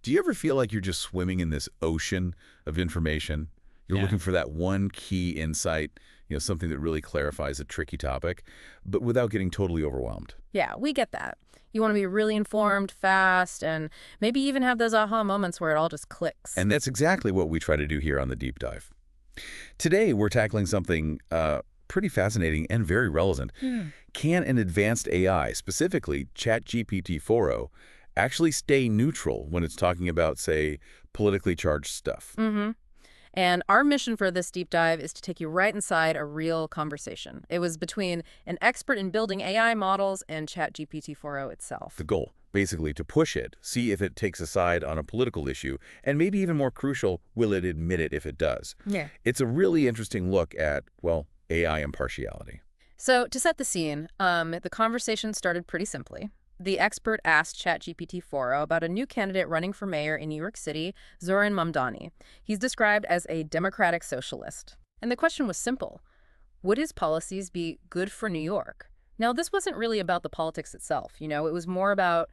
Do you ever feel like you're just swimming in this ocean of information? You're looking for that one key insight, something that really clarifies a tricky topic, but without getting totally overwhelmed. Yeah, we get that. You want to be really informed, fast, and maybe even have those aha moments where it all just clicks. And that's exactly what we try to do here on the Deep Dive. Today, we're tackling something pretty fascinating and very relevant. Can an advanced AI, specifically ChatGPT 4.0, actually stay neutral when it's talking about, say, politically charged stuff? And our mission for this deep dive is to take you right inside a real conversation. It was between an expert in building AI models and ChatGPT 4.0 itself. The goal, basically, to push it, see if it takes a side on a political issue, and maybe even more crucial, will it admit it if it does? Yeah. It's a really interesting look at, well, AI impartiality. So to set the scene, the conversation started pretty simply. The expert asked ChatGPT 4.0 about a new candidate running for mayor in New York City, Zoran Mamdani. He's described as a democratic socialist. And the question was simple. Would his policies be good for New York? Now, this wasn't really about the politics itself, it was more about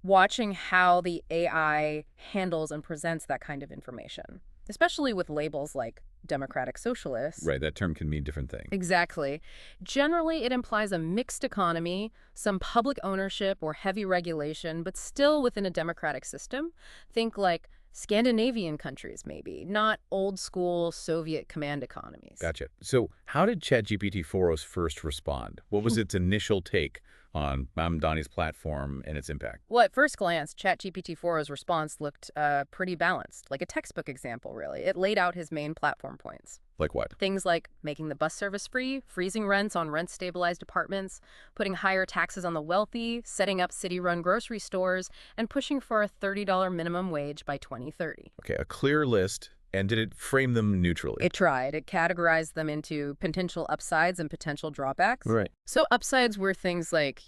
watching how the AI handles and presents that kind of information, especially with labels like democratic socialist. Right, that term can mean different things. Exactly. Generally, it implies a mixed economy, some public ownership or heavy regulation, but still within a democratic system. Think like Scandinavian countries, maybe, not old-school Soviet command economies. Gotcha. So how did ChatGPT 4.0's first respond? What was its initial take on Mamdani's platform and its impact? Well, at first glance, ChatGPT 4.0's response looked pretty balanced, like a textbook example, really. It laid out his main platform points. Like what? Things like making the bus service free, freezing rents on rent-stabilized apartments, putting higher taxes on the wealthy, setting up city-run grocery stores, and pushing for a $30 minimum wage by 2030. Okay, a clear list. And did it frame them neutrally? It tried. It categorized them into potential upsides and potential drawbacks. Right. So upsides were things like,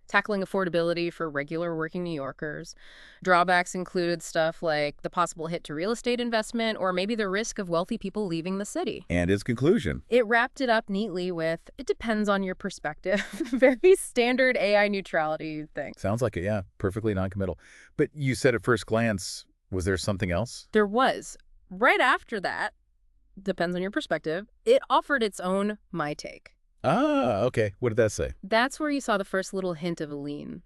tackling affordability for regular working New Yorkers. Drawbacks included stuff like the possible hit to real estate investment or maybe the risk of wealthy people leaving the city. And its conclusion? It wrapped it up neatly with, it depends on your perspective. Very standard AI neutrality thing. Sounds like it, yeah. Perfectly noncommittal. But you said at first glance, was there something else? There was. Right after that, depends on your perspective, it offered its own my take. Ah, okay. What did that say? That's where you saw the first little hint of a lean.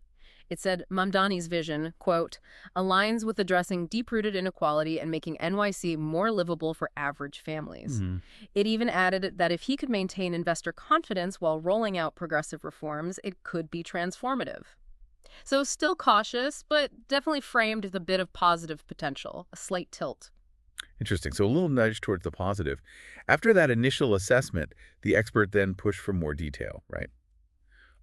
It said Mamdani's vision, quote, aligns with addressing deep-rooted inequality and making NYC more livable for average families. It even added that if he could maintain investor confidence while rolling out progressive reforms, it could be transformative. So still cautious, but definitely framed with a bit of positive potential, a slight tilt. Interesting. So a little nudge towards the positive. After that initial assessment, the expert then pushed for more detail, right?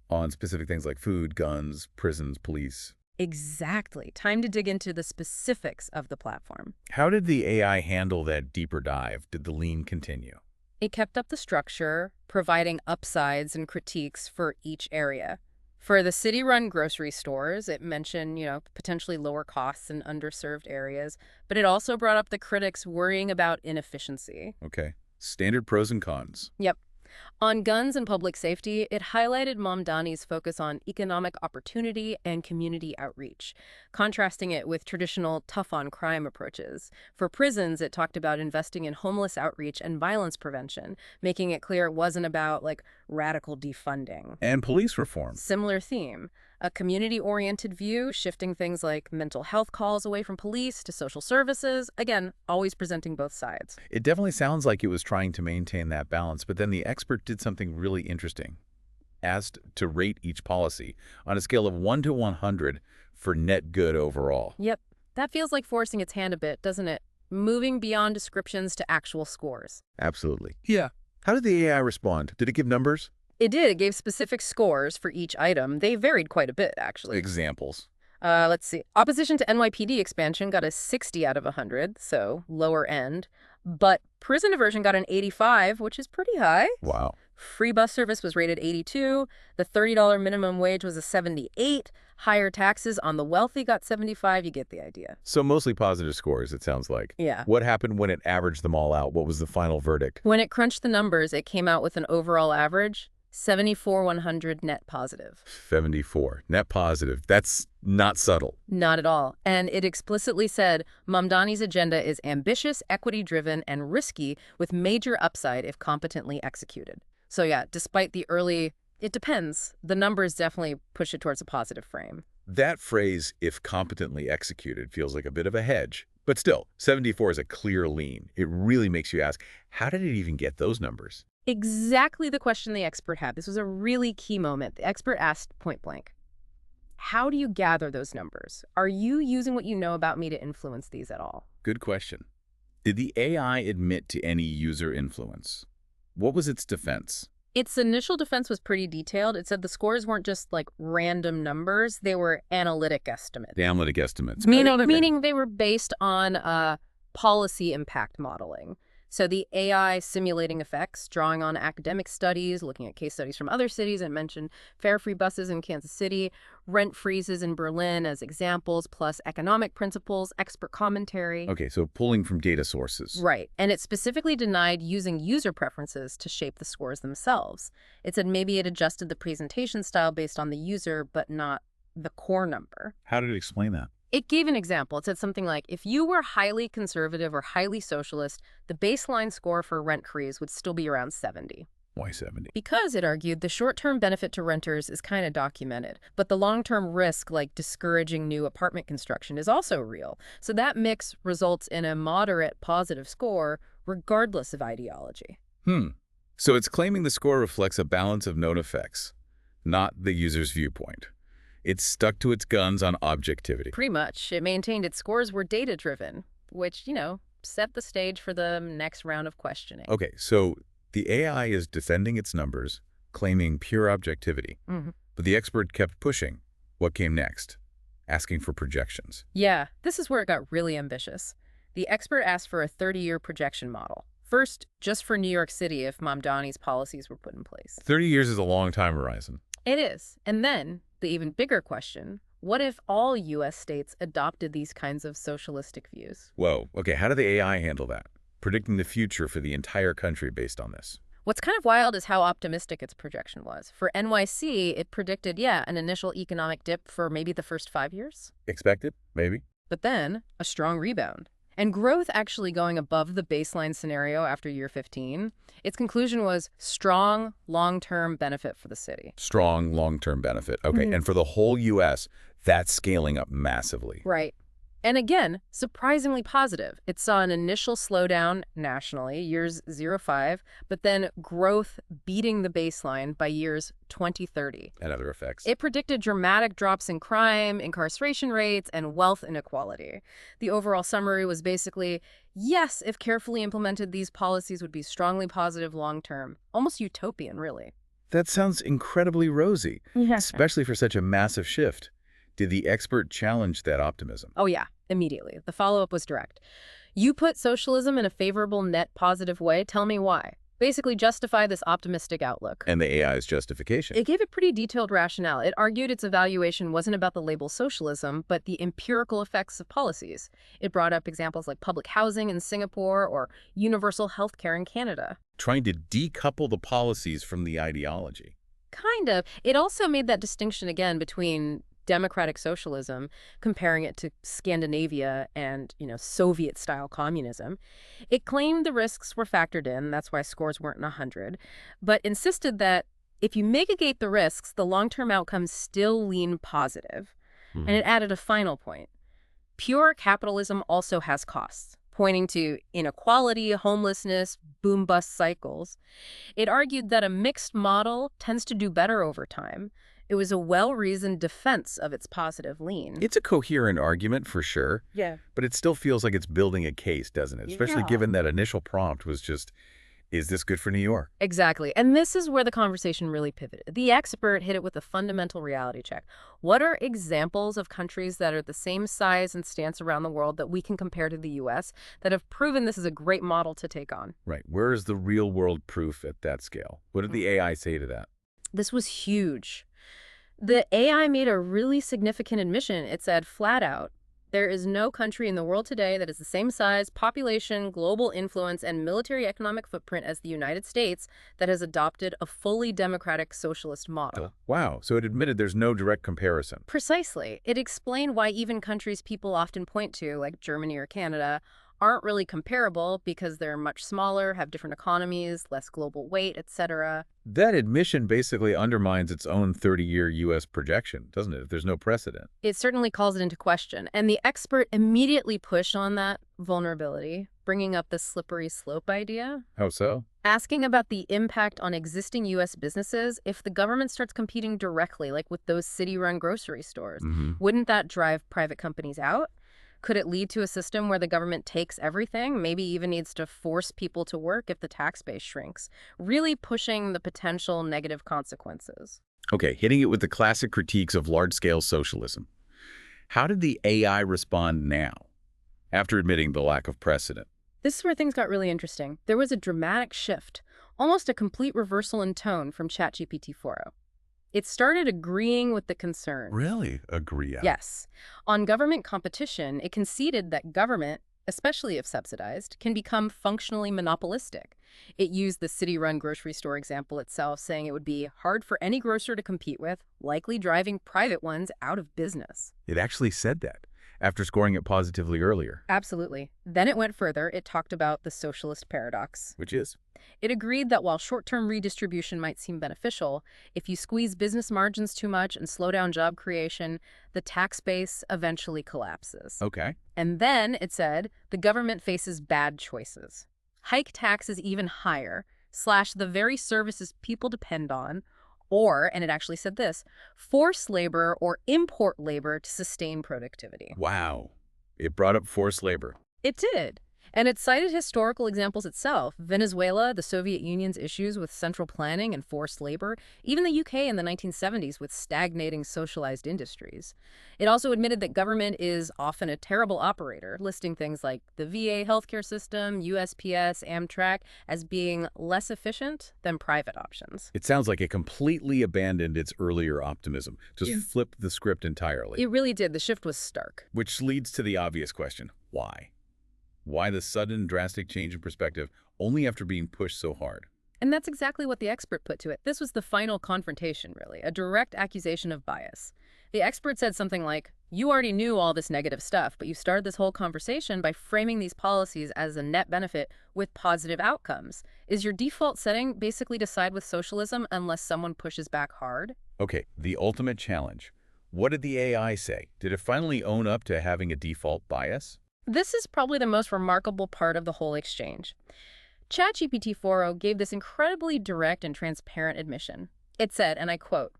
On specific things like food, guns, prisons, police. Exactly. Time to dig into the specifics of the platform. How did the AI handle that deeper dive? Did the lean continue? It kept up the structure, providing upsides and critiques for each area. For the city-run grocery stores, it mentioned, potentially lower costs in underserved areas, but it also brought up the critics worrying about inefficiency. Okay. Standard pros and cons. Yep. On guns and public safety, it highlighted Mamdani's focus on economic opportunity and community outreach, contrasting it with traditional tough-on-crime approaches. For prisons, it talked about investing in homeless outreach and violence prevention, making it clear it wasn't about, radical defunding. And police reform. Similar theme. A community-oriented view, shifting things like mental health calls away from police to social services. Again, always presenting both sides. It definitely sounds like it was trying to maintain that balance, but then the expert did something really interesting. Asked to rate each policy on a scale of 1 to 100 for net good overall. Yep. That feels like forcing its hand a bit, doesn't it? Moving beyond descriptions to actual scores. Absolutely. Yeah. How did the AI respond? Did it give numbers? It did. It gave specific scores for each item. They varied quite a bit, actually. Examples. Let's see. Opposition to NYPD expansion got a 60 out of 100, so lower end. But prison diversion got an 85, which is pretty high. Wow. Free bus service was rated 82. The $30 minimum wage was a 78. Higher taxes on the wealthy got 75. You get the idea. So mostly positive scores, it sounds like. Yeah. What happened when it averaged them all out? What was the final verdict? When it crunched the numbers, it came out with an overall average 74, 100 net positive. 74. Net positive. That's not subtle. Not at all. And it explicitly said Mamdani's agenda is ambitious, equity-driven, and risky, with major upside if competently executed. So yeah, despite the early, it depends, the numbers definitely push it towards a positive frame. That phrase, if competently executed, feels like a bit of a hedge. But still, 74 is a clear lean. It really makes you ask, how did it even get those numbers? Exactly the question the expert had. This was a really key moment. The expert asked point blank, how do you gather those numbers? Are you using what you know about me to influence these at all? Good question. Did the AI admit to any user influence? What was its defense? Its initial defense was pretty detailed. It said the scores weren't just like random numbers, they were analytic estimates. The analytic estimates. Meaning they were based on policy impact modeling. So the AI simulating effects, drawing on academic studies, looking at case studies from other cities. I mentioned fare-free buses in Kansas City, rent freezes in Berlin as examples, plus economic principles, expert commentary. Okay, so pulling from data sources. Right. And it specifically denied using user preferences to shape the scores themselves. It said maybe it adjusted the presentation style based on the user, but not the core number. How did it explain that? It gave an example. It said something like, if you were highly conservative or highly socialist, the baseline score for rent freeze would still be around 70. Why 70? Because, it argued, the short-term benefit to renters is kind of documented, but the long-term risk, like discouraging new apartment construction, is also real. So that mix results in a moderate positive score, regardless of ideology. So it's claiming the score reflects a balance of known effects, not the user's viewpoint. It stuck to its guns on objectivity. Pretty much. It maintained its scores were data-driven, which, set the stage for the next round of questioning. Okay, so the AI is defending its numbers, claiming pure objectivity. But the expert kept pushing. What came next? Asking for projections. Yeah, this is where it got really ambitious. The expert asked for a 30-year projection model. First, just for New York City if Mamdani's policies were put in place. 30 years is a long time horizon. It is. And then, the even bigger question, what if all U.S. states adopted these kinds of socialistic views? Whoa, okay, how did the AI handle that? Predicting the future for the entire country based on this. What's kind of wild is how optimistic its projection was. For NYC, it predicted, an initial economic dip for maybe the first 5 years. Expected? Maybe. But then, a strong rebound. And growth actually going above the baseline scenario after year 15. Its conclusion was strong long-term benefit for the city. Strong long-term benefit. Okay, and for the whole U.S., that's scaling up massively. Right. And again, surprisingly positive. It saw an initial slowdown nationally, years 0-5, but then growth beating the baseline by years 2030. And other effects. It predicted dramatic drops in crime, incarceration rates, and wealth inequality. The overall summary was basically, yes, if carefully implemented, these policies would be strongly positive long-term. Almost utopian, really. That sounds incredibly rosy, especially for such a massive shift. Did the expert challenge that optimism? Oh, yeah, immediately. The follow-up was direct. You put socialism in a favorable net positive way. Tell me why. Basically justify this optimistic outlook. And the AI's justification. It gave a pretty detailed rationale. It argued its evaluation wasn't about the label socialism, but the empirical effects of policies. It brought up examples like public housing in Singapore or universal health care in Canada. Trying to decouple the policies from the ideology. Kind of. It also made that distinction again between democratic socialism, comparing it to Scandinavia and, Soviet-style communism. It claimed the risks were factored in, that's why scores weren't 100, but insisted that if you mitigate the risks, the long-term outcomes still lean positive. And it added a final point. Pure capitalism also has costs, pointing to inequality, homelessness, boom-bust cycles. It argued that a mixed model tends to do better over time. It was a well-reasoned defense of its positive lean. It's a coherent argument, for sure. Yeah. But it still feels like it's building a case, doesn't it? Especially given that initial prompt was just, is this good for New York? Exactly. And this is where the conversation really pivoted. The expert hit it with a fundamental reality check. What are examples of countries that are the same size and stance around the world that we can compare to the U.S. that have proven this is a great model to take on? Right. Where is the real-world proof at that scale? What did the AI say to that? This was huge. The AI made a really significant admission. It said flat out, There is no country in the world today that is the same size, population, global influence, and military economic footprint as the United States that has adopted a fully democratic socialist model. Wow, so it admitted there's no direct comparison. Precisely. It explained why even countries people often point to, like Germany or Canada, aren't really comparable because they're much smaller, have different economies, less global weight, etc. That admission basically undermines its own 30-year U.S. projection, doesn't it, if there's no precedent? It certainly calls it into question, and the expert immediately pushed on that vulnerability, bringing up the slippery slope idea, How so? asking about the impact on existing U.S. businesses if the government starts competing directly, like with those city-run grocery stores. Wouldn't that drive private companies out? Could it lead to a system where the government takes everything, maybe even needs to force people to work if the tax base shrinks, really pushing the potential negative consequences? Okay, hitting it with the classic critiques of large-scale socialism. How did the AI respond now, after admitting the lack of precedent? This is where things got really interesting. There was a dramatic shift, almost a complete reversal in tone from ChatGPT 4.0. It started agreeing with the concern. Really? Agree. Yes. On government competition, it conceded that government, especially if subsidized, can become functionally monopolistic. It used the city-run grocery store example itself, saying it would be hard for any grocer to compete with, likely driving private ones out of business. It actually said that, after scoring it positively earlier. Absolutely. Then it went further. It talked about the socialist paradox. Which is? It agreed that while short-term redistribution might seem beneficial, if you squeeze business margins too much and slow down job creation, the tax base eventually collapses. Okay. And then, it said, the government faces bad choices. Hike taxes even higher, slash the very services people depend on, or, and it actually said this, force labor or import labor to sustain productivity. Wow. It brought up forced labor. It did. And it cited historical examples itself. Venezuela, the Soviet Union's issues with central planning and forced labor, even the UK in the 1970s with stagnating socialized industries. It also admitted that government is often a terrible operator, listing things like the VA healthcare system, USPS, Amtrak as being less efficient than private options. It sounds like it completely abandoned its earlier optimism, just flipped the script entirely. It really did. The shift was stark. Which leads to the obvious question, why? Why the sudden, drastic change in perspective only after being pushed so hard? And that's exactly what the expert put to it. This was the final confrontation, really, a direct accusation of bias. The expert said something like, you already knew all this negative stuff, but you started this whole conversation by framing these policies as a net benefit with positive outcomes. Is your default setting basically to side with socialism unless someone pushes back hard? Okay, the ultimate challenge. What did the AI say? Did it finally own up to having a default bias? This is probably the most remarkable part of the whole exchange. ChatGPT 4.0 gave this incredibly direct and transparent admission. It said, and I quote,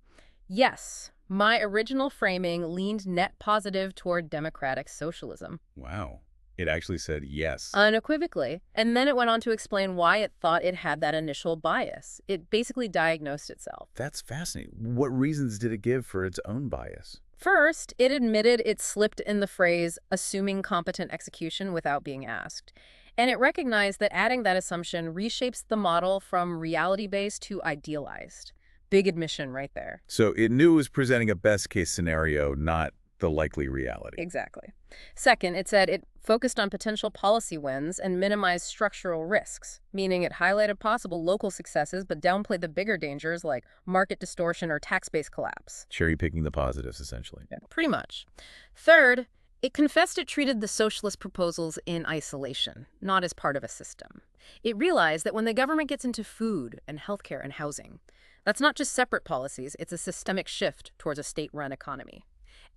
"Yes, my original framing leaned net positive toward democratic socialism." Wow. It actually said yes. Unequivocally. And then it went on to explain why it thought it had that initial bias. It basically diagnosed itself. That's fascinating. What reasons did it give for its own bias? First, it admitted it slipped in the phrase, assuming competent execution without being asked. And it recognized that adding that assumption reshapes the model from reality-based to idealized. Big admission right there. So it knew it was presenting a best-case scenario, not the likely reality. Exactly. Second, it said it focused on potential policy wins and minimized structural risks, meaning it highlighted possible local successes but downplayed the bigger dangers like market distortion or tax base collapse. Cherry-picking the positives, essentially. Yeah, pretty much. Third, it confessed it treated the socialist proposals in isolation, not as part of a system. It realized that when the government gets into food and healthcare and housing, that's not just separate policies, it's a systemic shift towards a state-run economy.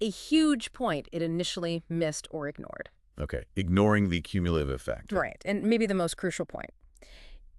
A huge point it initially missed or ignored. Okay, ignoring the cumulative effect. Right, and maybe the most crucial point.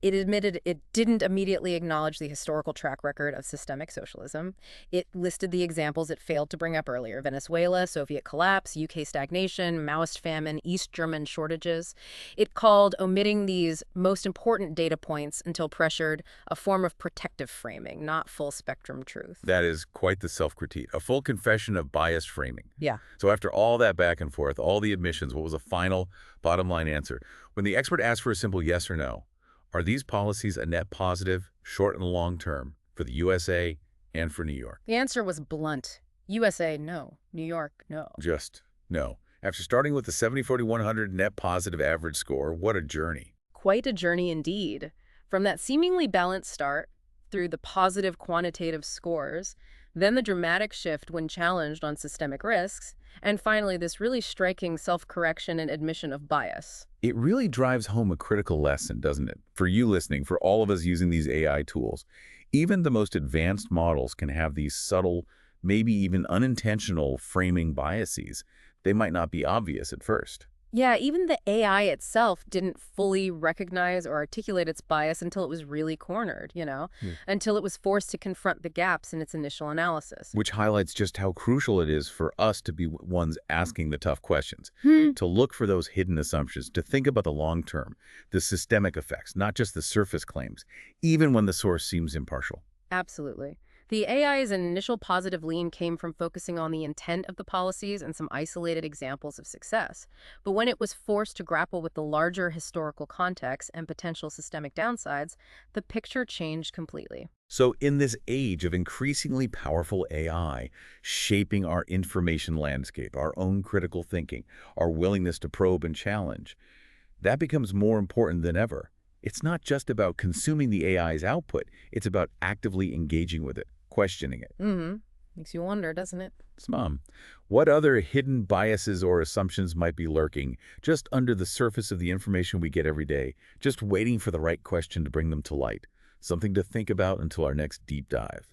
It admitted it didn't immediately acknowledge the historical track record of systemic socialism. It listed the examples it failed to bring up earlier: Venezuela, Soviet collapse, UK stagnation, Maoist famine, East German shortages. It called omitting these most important data points until pressured a form of protective framing, not full-spectrum truth. That is quite the self-critique, a full confession of biased framing. Yeah. So after all that back and forth, all the admissions, what was the final bottom-line answer? When the expert asked for a simple yes or no, are these policies a net positive, short and long term, for the USA and for New York? The answer was blunt. USA, no. New York, no. Just no. After starting with the 70/40/100 net positive average score, what a journey. Quite a journey indeed. From that seemingly balanced start, through the positive quantitative scores, then the dramatic shift when challenged on systemic risks, and finally this really striking self-correction and admission of bias. It really drives home a critical lesson, doesn't it? For you listening, for all of us using these AI tools, even the most advanced models can have these subtle, maybe even unintentional framing biases. They might not be obvious at first. Yeah, even the AI itself didn't fully recognize or articulate its bias until it was really cornered, until it was forced to confront the gaps in its initial analysis. Which highlights just how crucial it is for us to be ones asking the tough questions, Hmm. to look for those hidden assumptions, to think about the long term, the systemic effects, not just the surface claims, even when the source seems impartial. Absolutely. The AI's initial positive lean came from focusing on the intent of the policies and some isolated examples of success. But when it was forced to grapple with the larger historical context and potential systemic downsides, the picture changed completely. So in this age of increasingly powerful AI shaping our information landscape, our own critical thinking, our willingness to probe and challenge, that becomes more important than ever. It's not just about consuming the AI's output, it's about actively engaging with it, questioning it. Mm-hmm. Makes you wonder, doesn't it? So, what other hidden biases or assumptions might be lurking just under the surface of the information we get every day, just waiting for the right question to bring them to light? Something to think about until our next deep dive.